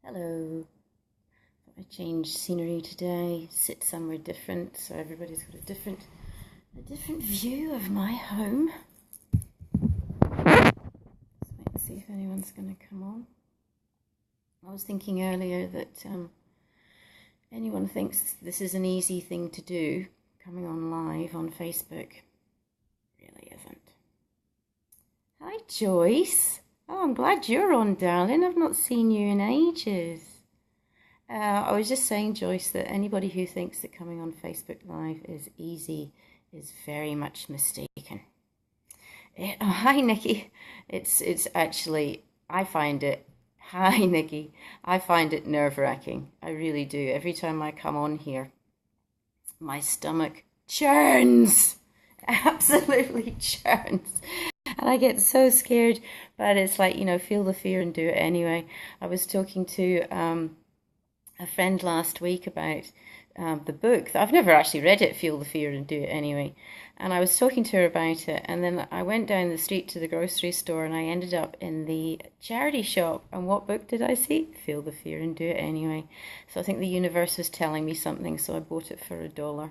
Hello. I changed scenery today, sit somewhere different, so everybody's got a different view of my home. Let's wait and see if anyone's going to come on. I was thinking earlier that anyone thinks this is an easy thing to do, coming on live on Facebook. Really isn't. Hi, Joyce. Oh, I'm glad you're on, darling. I've not seen you in ages. I was just saying, Joyce, that anybody who thinks that coming on Facebook Live is easy is very much mistaken. Hi, Nikki. It's actually, I find it, hi, Nikki. I find it nerve-wracking. I really do. Every time I come on here, my stomach churns. Absolutely churns. And I get so scared, but it's like, feel the fear and do it anyway. I was talking to a friend last week about the book. I've never actually read it, Feel the Fear and Do It Anyway. And I was talking to her about it, and then I went down the street to the grocery store, and I ended up in the charity shop. And what book did I see? Feel the Fear and Do It Anyway. So I think the universe was telling me something, so I bought it for $1.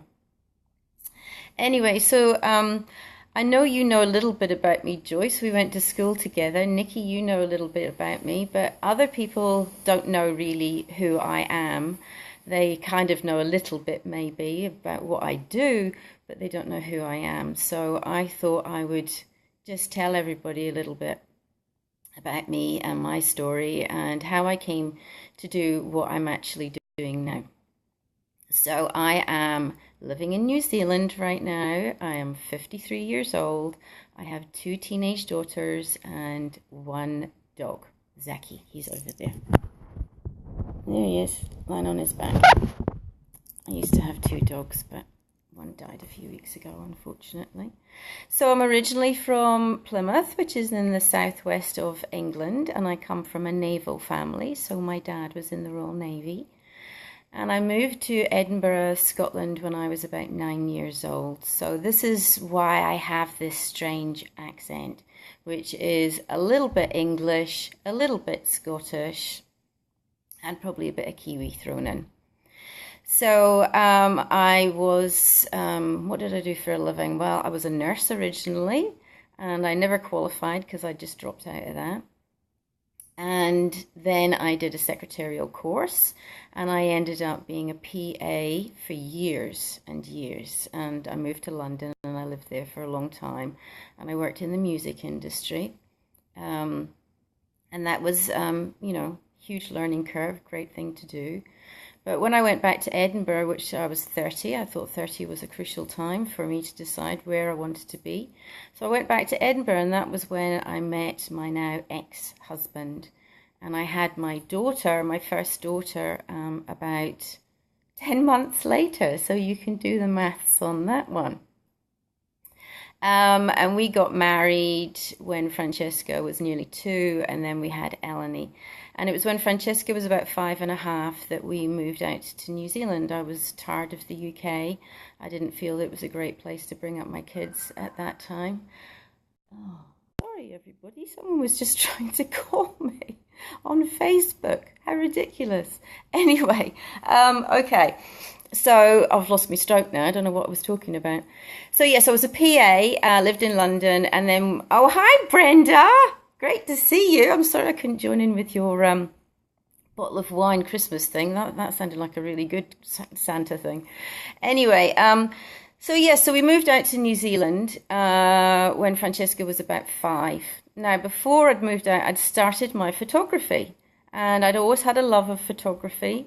Anyway, so I know you know a little bit about me, Joyce. We went to school together. Nikki, you know a little bit about me, but other people don't know really who I am. They kind of know a little bit maybe about what I do, but they don't know who I am. So I thought I would just tell everybody a little bit about me and my story and how I came to do what I'm actually doing now. So I am living in New Zealand right now. I am 53 years old. I have 2 teenage daughters and 1 dog, Zaki. He's over there. There he is, lying on his back. I used to have 2 dogs, but one died a few weeks ago, unfortunately. So I'm originally from Plymouth, which is in the southwest of England, and I come from a naval family. So my dad was in the Royal Navy. And I moved to Edinburgh, Scotland when I was about 9 years old. So this is why I have this strange accent, which is a little bit English, a little bit Scottish, and probably a bit of Kiwi thrown in. So I was, what did I do for a living? Well, I was a nurse originally, and I never qualified because I just dropped out of that. And then I did a secretarial course, and I ended up being a PA for years and years. And I moved to London, and I lived there for a long time. And I worked in the music industry. And that was, huge learning curve, great thing to do. But when I went back to Edinburgh, which I was 30, I thought 30 was a crucial time for me to decide where I wanted to be. So I went back to Edinburgh, and that was when I met my now ex-husband. And I had my daughter, my first daughter, about 10 months later. So you can do the maths on that one. And we got married when Francesca was nearly 2, and then we had Eleni. And it was when Francesca was about 5.5 that we moved out to New Zealand. I was tired of the UK. I didn't feel it was a great place to bring up my kids at that time. Oh, sorry, everybody. Someone was just trying to call me on Facebook. How ridiculous. Anyway, okay. So I've lost my stroke now. I don't know what I was talking about. So yes, I was a PA, lived in London, and then, oh, hi, Brenda. Great to see you. I'm sorry I couldn't join in with your bottle of wine Christmas thing. That sounded like a really good Santa thing. Anyway, so we moved out to New Zealand when Francesca was about 5. Now, before I'd moved out, I'd started my photography, and I'd always had a love of photography.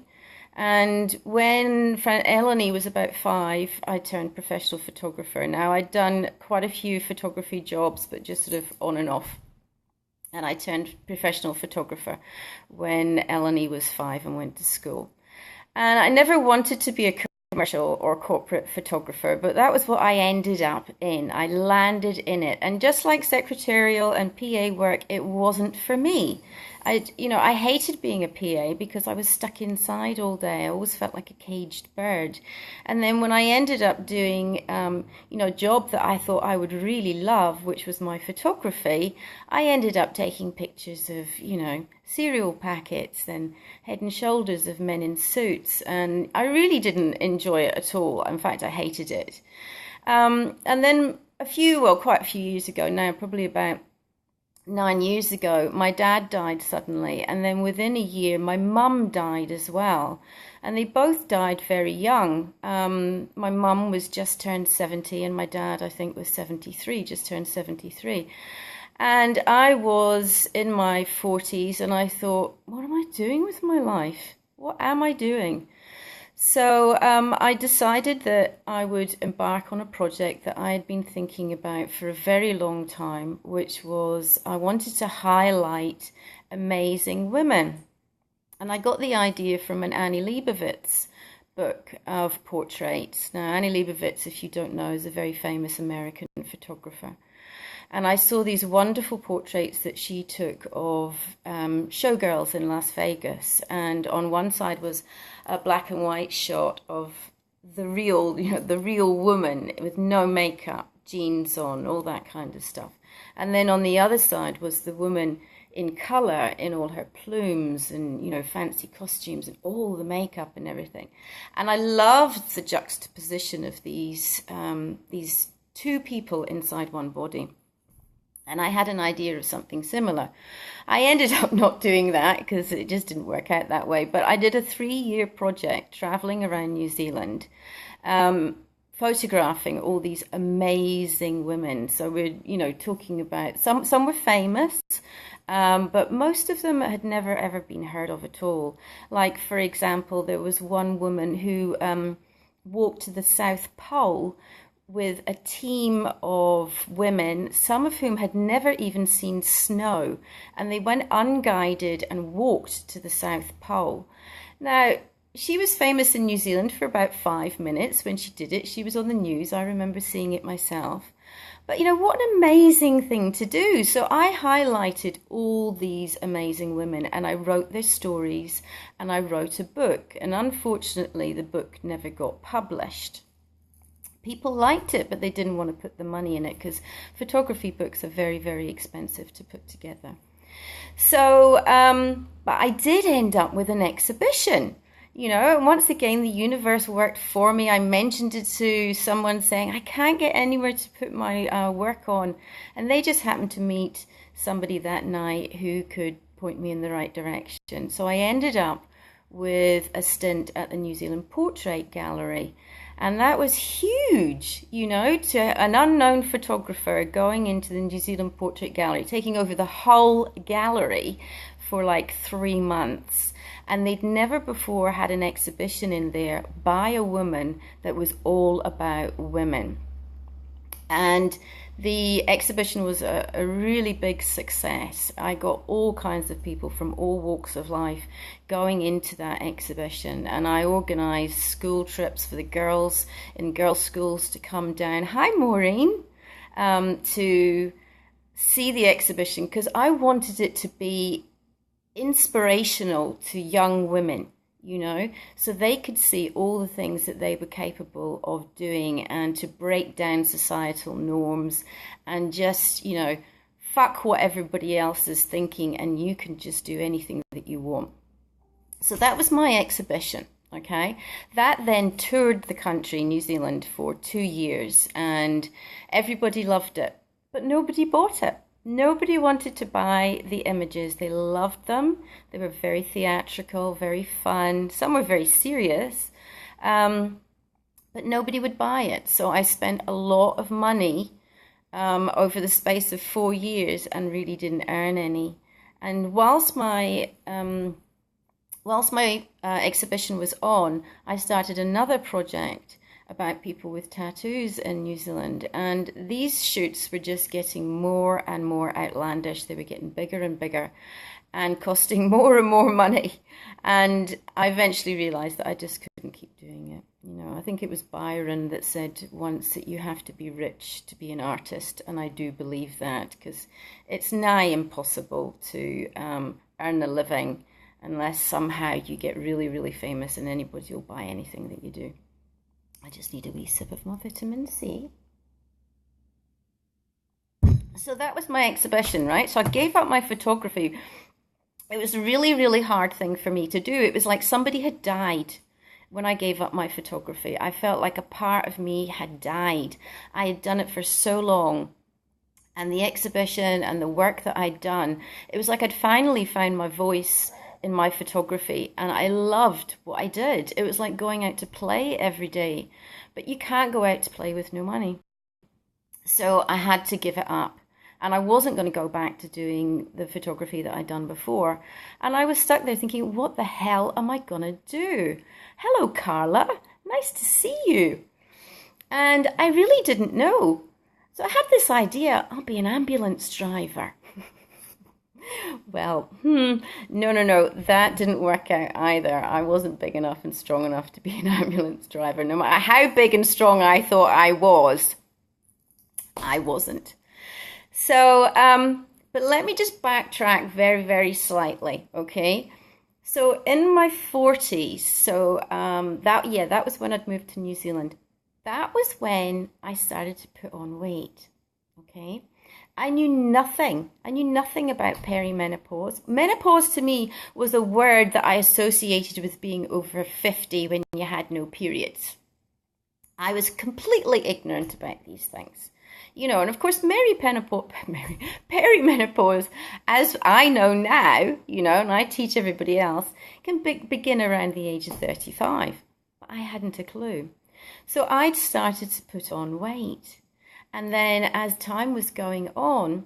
And when Eleni was about 5, I turned professional photographer. Now, I'd done quite a few photography jobs, but just sort of on and off. And I turned professional photographer when Eleni was 5 and went to school. And I never wanted to be a commercial or corporate photographer, but that was what I ended up in. I landed in it. And just like secretarial and PA work, it wasn't for me. I hated being a PA because I was stuck inside all day. I always felt like a caged bird. And then when I ended up doing, a job that I thought I would really love, which was my photography, I ended up taking pictures of, cereal packets and head and shoulders of men in suits. And I really didn't enjoy it at all. In fact, I hated it. And then quite a few years ago now, probably about 9 years ago, my dad died suddenly, and then within a year my mum died as well, and they both died very young. My mum was just turned 70 and my dad, I think, was 73, just turned 73. And I was in my 40s and I thought, what am I doing with my life? What am I doing? So I decided that I would embark on a project that I had been thinking about for a very long time, which was I wanted to highlight amazing women. And I got the idea from an Annie Leibovitz book of portraits. Now, Annie Leibovitz, if you don't know, is a very famous American photographer. And I saw these wonderful portraits that she took of showgirls in Las Vegas. And on one side was a black and white shot of the real woman with no makeup, jeans on, all that kind of stuff. And then on the other side was the woman in color, in all her plumes and, fancy costumes and all the makeup and everything. And I loved the juxtaposition of these two people inside one body. And I had an idea of something similar. I ended up not doing that because it just didn't work out that way. But I did a 3-year project traveling around New Zealand, photographing all these amazing women. So we're, talking about some were famous, but most of them had never ever been heard of at all. Like, for example, there was one woman who walked to the South Pole with a team of women, some of whom had never even seen snow, and they went unguided and walked to the South Pole. Now, she was famous in New Zealand for about 5 minutes when she did it. She was on the news. I remember seeing it myself. But, what an amazing thing to do. So I highlighted all these amazing women and I wrote their stories and I wrote a book. And unfortunately, the book never got published. People liked it, but they didn't want to put the money in it because photography books are very, very expensive to put together. So, but I did end up with an exhibition, and once again, the universe worked for me. I mentioned it to someone saying, I can't get anywhere to put my work on. And they just happened to meet somebody that night who could point me in the right direction. So I ended up with a stint at the New Zealand Portrait Gallery. And that was huge, to an unknown photographer going into the New Zealand Portrait Gallery, taking over the whole gallery for like 3 months. And they'd never before had an exhibition in there by a woman that was all about women. And the exhibition was a really big success. I got all kinds of people from all walks of life going into that exhibition, and I organized school trips for the girls in girls' schools to come down. Hi, Maureen, to see the exhibition because I wanted it to be inspirational to young women. So they could see all the things that they were capable of doing and to break down societal norms and just, fuck what everybody else is thinking and you can just do anything that you want. So that was my exhibition, okay? That then toured the country, New Zealand, for 2 years and everybody loved it, but nobody bought it. Nobody wanted to buy the images. They loved them. They were very theatrical, very fun. Some were very serious, but nobody would buy it. So I spent a lot of money over the space of 4 years and really didn't earn any. And whilst my exhibition was on, I started another project about people with tattoos in New Zealand, and these shoots were just getting more and more outlandish. They were getting bigger and bigger and costing more and more money, and I eventually realized that I just couldn't keep doing it. I think it was Byron that said once that you have to be rich to be an artist, and I do believe that because it's nigh impossible to earn a living unless somehow you get really, really famous and anybody will buy anything that you do. I just need a wee sip of my vitamin C. So that was my exhibition, right? So I gave up my photography. It was a really, really hard thing for me to do. It was like somebody had died when I gave up my photography. I felt like a part of me had died. I had done it for so long. And the exhibition and the work that I'd done, it was like I'd finally found my voice in my photography, and I loved what I did. It was like going out to play every day, but you can't go out to play with no money. So I had to give it up, and I wasn't going to go back to doing the photography that I'd done before. And I was stuck there thinking, what the hell am I going to do? Hello, Carla. Nice to see you. And I really didn't know. So I had this idea, I'll be an ambulance driver. Well, no, that didn't work out either. I wasn't big enough and strong enough to be an ambulance driver. No matter how big and strong I thought I was, I wasn't. So, but let me just backtrack very, very slightly, okay? So in my 40s, that was when I'd moved to New Zealand. That was when I started to put on weight, okay? I knew nothing about perimenopause. Menopause to me was a word that I associated with being over 50 when you had no periods. I was completely ignorant about these things. You know, and of course, perimenopause, as I know now, you know, and I teach everybody else, can begin around the age of 35. But I hadn't a clue. So I'd started to put on weight. And then as time was going on,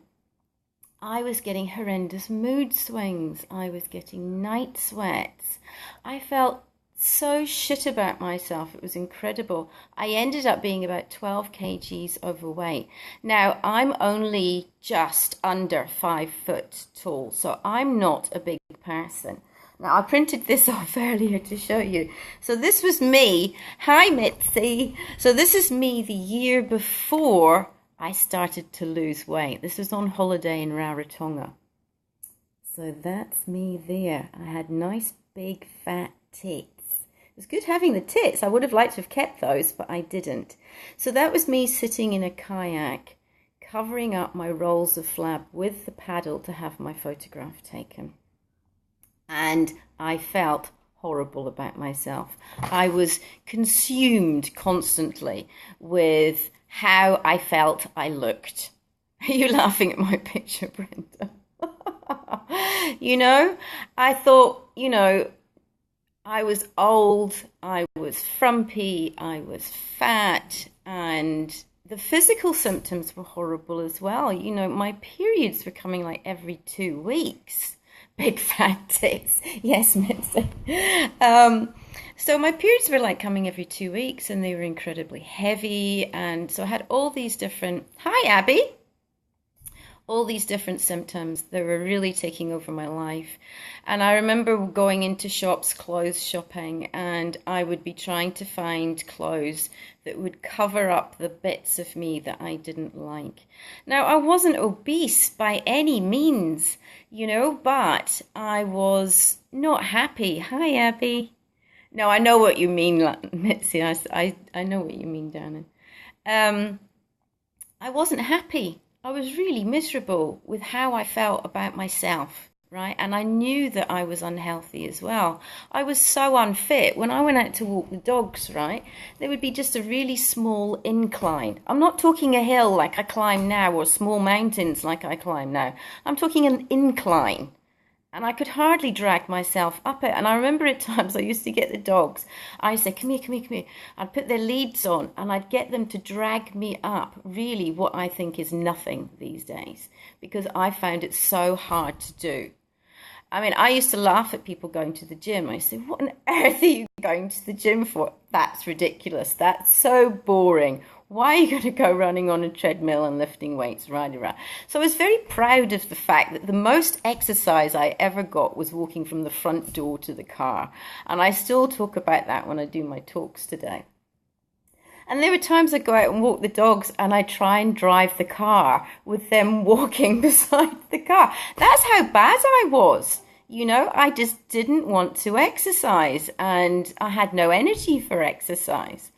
I was getting horrendous mood swings. I was getting night sweats. I felt so shit about myself. It was incredible. I ended up being about 12 kgs overweight. Now, I'm only just under 5 foot tall, so I'm not a big person. Now, I printed this off earlier to show you. So this was me. Hi, Mitzi. So this is me the year before I started to lose weight. This was on holiday in Rarotonga. So that's me there. I had nice, big, fat tits. It was good having the tits. I would have liked to have kept those, but I didn't. So that was me sitting in a kayak, covering up my rolls of flab with the paddle to have my photograph taken. And I felt horrible about myself. I was consumed constantly with how I felt I looked. Are you laughing at my picture, Brenda? You know, I thought, you know, I was old, I was frumpy, I was fat, and the physical symptoms were horrible as well. You know, my periods were coming like every 2 weeks. Big fat tits. Yes, Mitzi. So my periods were like coming every 2 weeks, and they were incredibly heavy. And so I had all these different, hi, Abby, all these different symptoms that were really taking over my life. And I remember going into shops, clothes shopping, and I would be trying to find clothes that would cover up the bits of me that I didn't like. Now, I wasn't obese by any means, you know, but I was not happy. Hi, Abby. No, I know what you mean, Mitzi. I know what you mean, darling. I wasn't happy. I was really miserable with how I felt about myself, right? And I knew that I was unhealthy as well. I was so unfit. When I went out to walk the dogs, right, there would be just a really small incline. I'm not talking a hill like I climb now or small mountains like I climb now. I'm talking an incline. And I could hardly drag myself up it. And I remember at times I used to get the dogs. I'd say, come here, come here, come here. I'd put their leads on and I'd get them to drag me up, really what I think is nothing these days, because I found it so hard to do. I mean, I used to laugh at people going to the gym. I used to say, what on earth are you going to the gym for? That's ridiculous. That's so boring. Why are you going to go running on a treadmill and lifting weights right around? So I was very proud of the fact that the most exercise I ever got was walking from the front door to the car. And I still talk about that when I do my talks today. And there were times I'd go out and walk the dogs and I'd try and drive the car with them walking beside the car. That's how bad I was. You know, I just didn't want to exercise and I had no energy for exercise.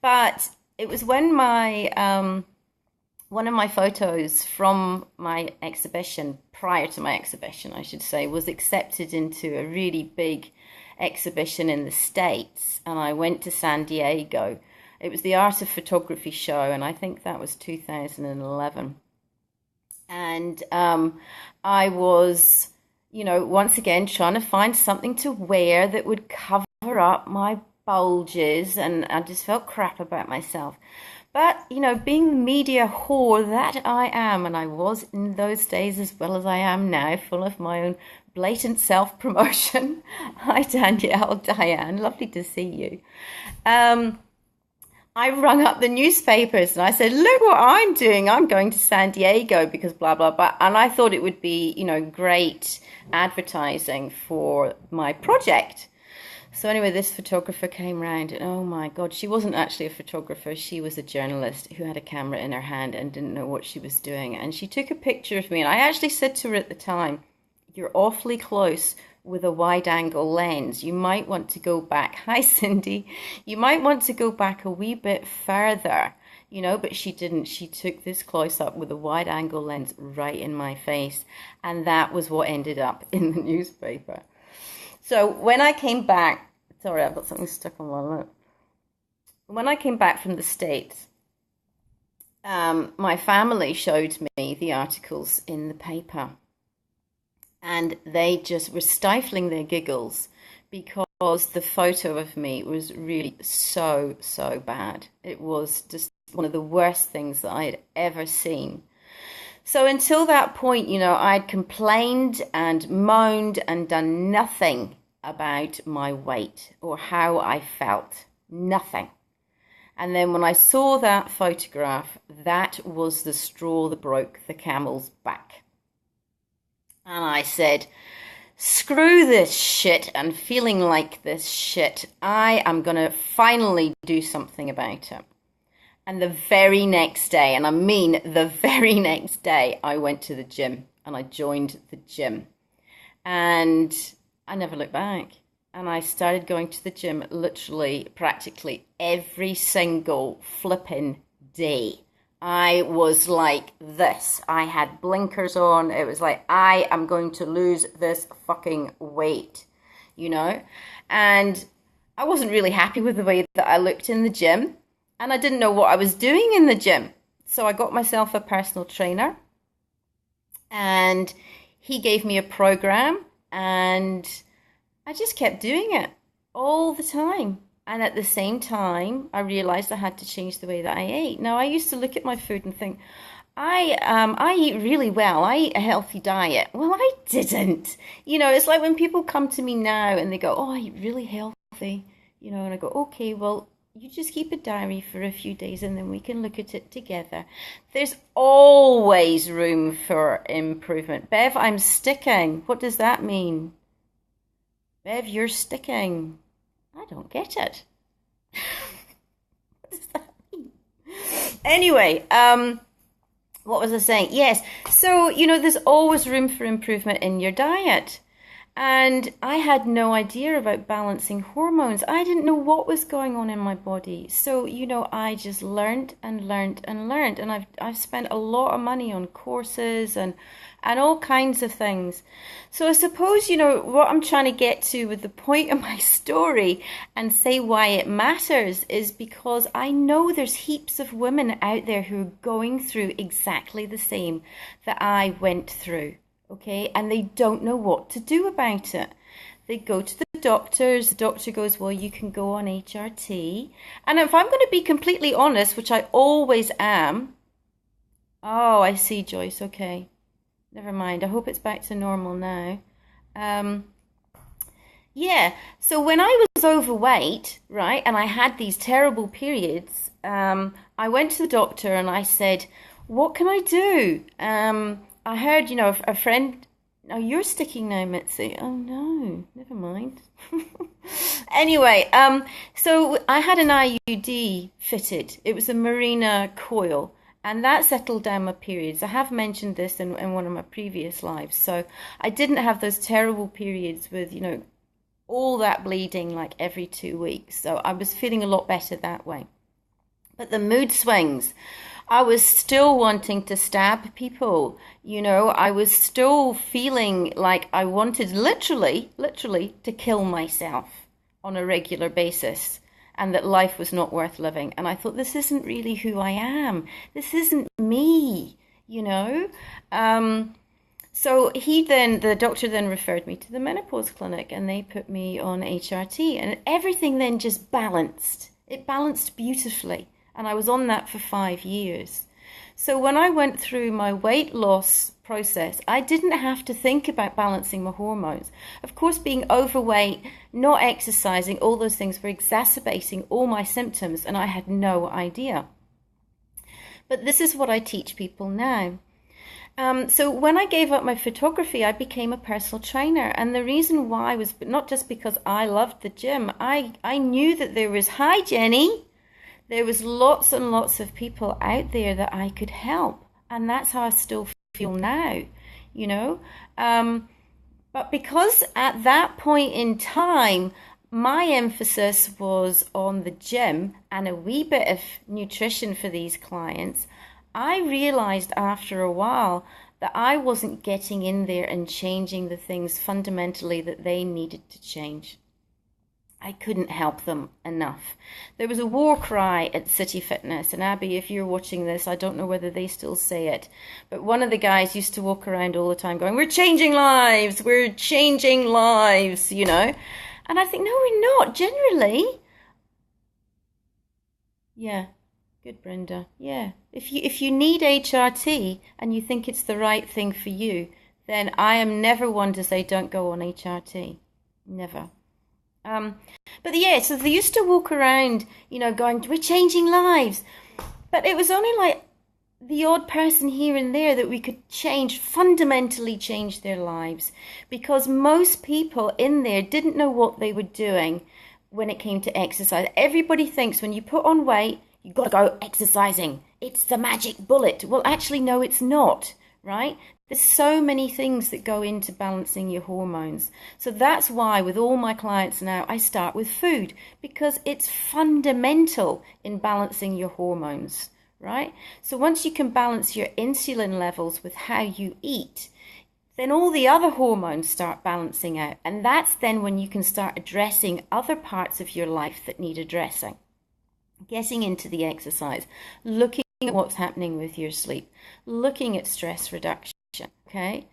But it was when my one of my photos from my exhibition, prior to my exhibition, I should say, was accepted into a really big exhibition in the States. And I went to San Diego. It was the Art of Photography show, and I think that was 2011. And I was, you know, once again trying to find something to wear that would cover up my bulges, and I just felt crap about myself. But, you know, being the media whore that I am, and I was in those days as well as I am now, full of my own blatant self-promotion. Hi, Danielle, Diane, lovely to see you. I rung up the newspapers and I said, look what I'm doing. I'm going to San Diego because blah, blah, blah. And I thought it would be, you know, great advertising for my project. So anyway, this photographer came round and oh my God, she wasn't actually a photographer. She was a journalist who had a camera in her hand and didn't know what she was doing. And she took a picture of me. And I actually said to her at the time, you're awfully close with a wide angle lens. You might want to go back. Hi, Cindy. You might want to go back a wee bit further, you know, but she didn't. She took this close up with a wide angle lens right in my face. And that was what ended up in the newspaper. So when I came back, sorry, I've got something stuck on my lip. When I came back from the States, my family showed me the articles in the paper. And they just were stifling their giggles because the photo of me was really so, so bad. It was just one of the worst things that I had ever seen. So until that point, you know, I'd complained and moaned and done nothing about my weight or how I felt. Nothing. And then when I saw that photograph, that was the straw that broke the camel's back. And I said, screw this shit and feeling like this shit. I am going to finally do something about it. And the very next day, and I mean the very next day, I went to the gym and I joined the gym. And I never looked back. And I started going to the gym literally, practically every single flipping day. I was like this. I had blinkers on. It was like, I am going to lose this fucking weight, you know? And I wasn't really happy with the way that I looked in the gym. And I didn't know what I was doing in the gym. So I got myself a personal trainer. And he gave me a program. And I just kept doing it all the time. And at the same time, I realized I had to change the way that I ate. Now, I used to look at my food and think, I eat really well. I eat a healthy diet. Well, I didn't. You know, it's like when people come to me now and they go, oh, I eat really healthy. You know, and I go, okay, well, you just keep a diary for a few days and then we can look at it together. There's always room for improvement. Bev, I'm sticking. What does that mean? Bev, you're sticking. I don't get it. What does that mean? Anyway, what was I saying? Yes. So, you know, there's always room for improvement in your diet. And I had no idea about balancing hormones. I didn't know what was going on in my body. So, you know, I just learned and learned and learned. And I've spent a lot of money on courses and all kinds of things. So I suppose, you know, what I'm trying to get to with the point of my story and say why it matters is because I know there's heaps of women out there who are going through exactly the same that I went through. Okay, and they don't know what to do about it. They go to the doctors. The doctor goes, well, you can go on HRT. And if I'm going to be completely honest, which I always am. Oh, I see, Joyce. Okay, never mind. I hope it's back to normal now. Yeah, so when I was overweight, right, and I had these terrible periods, I went to the doctor and I said, what can I do? I heard, you know, a friend, oh, you're sticking now, Mitzi. Oh, no, never mind. Anyway, so I had an IUD fitted. It was a Mirena coil. And that settled down my periods. I have mentioned this in one of my previous lives. So I didn't have those terrible periods with, all that bleeding like every 2 weeks. So I was feeling a lot better that way. But the mood swings, I was still wanting to stab people. I was still feeling like I wanted literally to kill myself on a regular basis, and that life was not worth living. And I thought, this isn't really who I am. This isn't me, So the doctor then referred me to the menopause clinic, and they put me on HRT, and everything then just balanced. It balanced beautifully. And I was on that for 5 years. So when I went through my weight loss process, I didn't have to think about balancing my hormones. Of course, being overweight, not exercising, all those things were exacerbating all my symptoms, and I had no idea. But this is what I teach people now. So when I gave up my photography, I became a personal trainer. And the reason why was not just because I loved the gym. I knew that there was, hi Jenny, there was lots and lots of people out there that I could help. And that's how I still feel now, But because at that point in time, my emphasis was on the gym and a wee bit of nutrition for these clients, I realized after a while that I wasn't getting in there and changing the things fundamentally that they needed to change. I couldn't help them enough. There was a war cry at City Fitness, and Abby, if you're watching this, I don't know whether they still say it, but one of the guys used to walk around all the time going, we're changing lives, and I think, no, we're not, generally. Yeah, good, Brenda. Yeah, if you need HRT and you think it's the right thing for you, then I am never one to say don't go on HRT. Never. But yeah, so they used to walk around, going, we're changing lives. But it was only like the odd person here and there that we could fundamentally change their lives. Because most people in there didn't know what they were doing when it came to exercise. Everybody thinks when you put on weight, you've got to go exercising. It's the magic bullet. Well, actually, no, it's not, right? There's so many things that go into balancing your hormones. So that's why with all my clients now, I start with food, because it's fundamental in balancing your hormones, right? So once you can balance your insulin levels with how you eat, then all the other hormones start balancing out. And that's then when you can start addressing other parts of your life that need addressing. Getting into the exercise, looking at what's happening with your sleep, looking at stress reduction. Okay,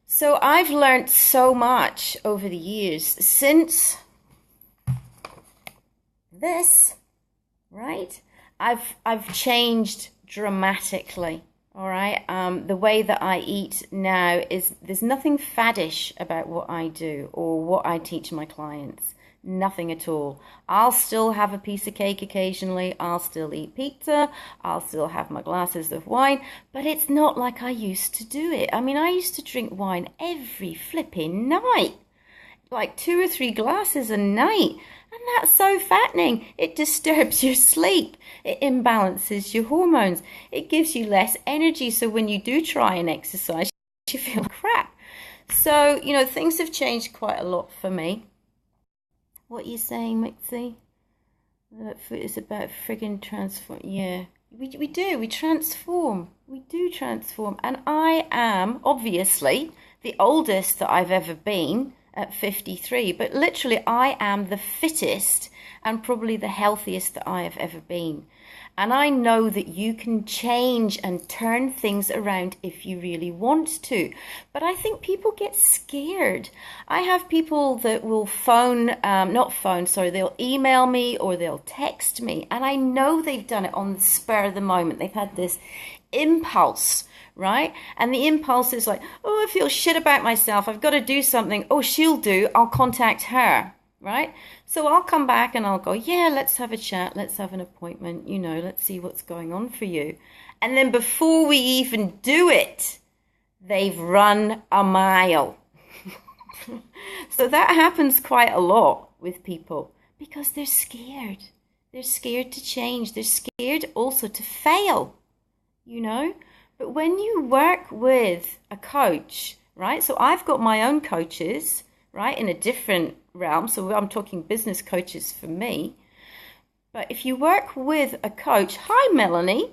so I've learned so much over the years since this, right? I've changed dramatically. All right, the way that I eat now there's nothing faddish about what I do or what I teach my clients. Nothing at all. I'll still have a piece of cake occasionally. I'll still eat pizza. I'll still have my glasses of wine. But it's not like I used to do it. I mean, I used to drink wine every flipping night. Like 2 or 3 glasses a night. And that's so fattening. It disturbs your sleep. It imbalances your hormones. It gives you less energy. So when you do try and exercise, you feel crap. So, things have changed quite a lot for me. What are you saying, Mixie? It's about friggin' transform. Yeah, we do. We transform. We do transform. And I am, obviously, the oldest that I've ever been at 53. But literally, I am the fittest and probably the healthiest that I have ever been. And I know that you can change and turn things around if you really want to. But I think people get scared. I have people that will they'll email me or they'll text me. And I know they've done it on the spur of the moment. They've had this impulse, right? And the impulse is like, oh, I feel shit about myself. I've got to do something. Oh, she'll do. I'll contact her. Right? So I'll come back and I'll go, yeah, let's have a chat. Let's have an appointment. Let's see what's going on for you. And then before we even do it, they've run a mile. So that happens quite a lot with people because they're scared. They're scared to change. They're scared also to fail. you know. But when you work with a coach, right? So I've got my own coaches, right, in a different realm. So I'm talking business coaches for me. But if you work with a coach, hi Melanie,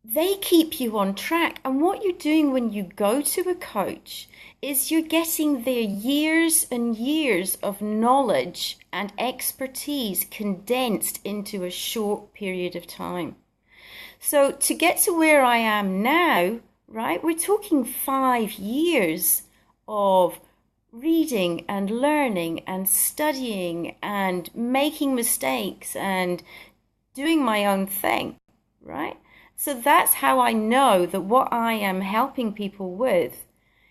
they keep you on track. And what you're doing when you go to a coach is you're getting their years and years of knowledge and expertise condensed into a short period of time. So to get to where I am now, right, we're talking 5 years of reading and learning and studying and making mistakes and doing my own thing, right? So that's how I know that what I am helping people with,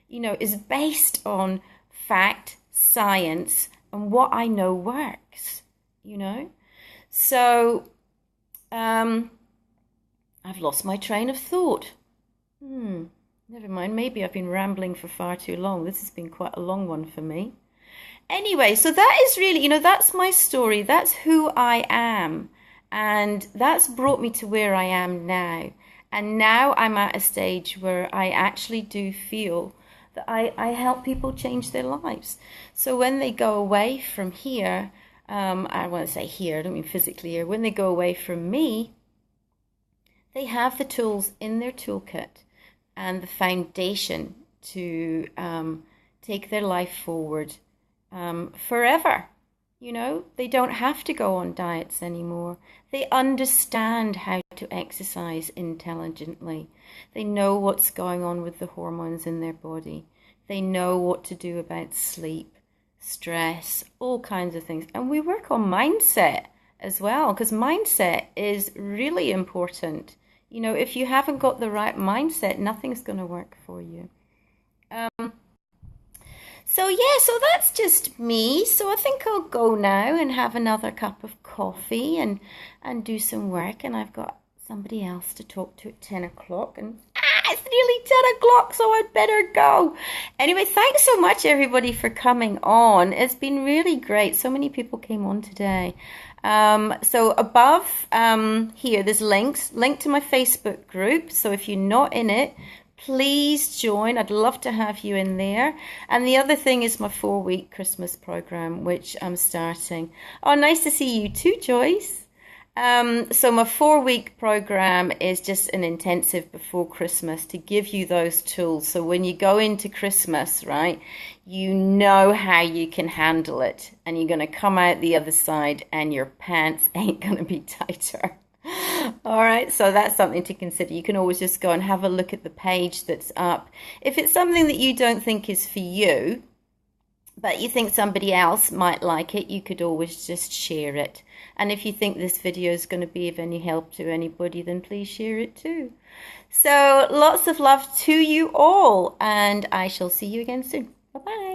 you know, is based on fact, science, and what I know works, you know? So, I've lost my train of thought. Never mind, maybe I've been rambling for far too long. This has been quite a long one for me. Anyway, so that is really, you know, that's my story. That's who I am. And that's brought me to where I am now. And now I'm at a stage where I actually do feel that I help people change their lives. So when they go away from here, I want to say here, I don't mean physically here. When they go away from me, they have the tools in their toolkit and the foundation to take their life forward forever. You know, they don't have to go on diets anymore. They understand how to exercise intelligently. They know what's going on with the hormones in their body. They know what to do about sleep, stress, all kinds of things. And we work on mindset as well, because mindset is really important. You know, if you haven't got the right mindset, nothing's going to work for you. So yeah, so that's just me. So I think I'll go now and have another cup of coffee and do some work. And I've got somebody else to talk to at 10 o'clock. And it's nearly 10 o'clock, so I'd better go. Anyway, thanks so much, everybody, for coming on. It's been really great. So many people came on today. So above here, there's link to my Facebook group. So if you're not in it, please join. I'd love to have you in there. And the other thing is my 4-week Christmas program, which I'm starting. Oh, nice to see you too, Joyce. So my 4-week program is just an intensive before Christmas to give you those tools. So when you go into Christmas, right, you know how you can handle it. And you're going to come out the other side and your pants ain't going to be tighter. All right, so that's something to consider. You can always just go and have a look at the page that's up. If it's something that you don't think is for you, but you think somebody else might like it, you could always just share it. And if you think this video is going to be of any help to anybody, then please share it too. So lots of love to you all, and I shall see you again soon. Bye-bye.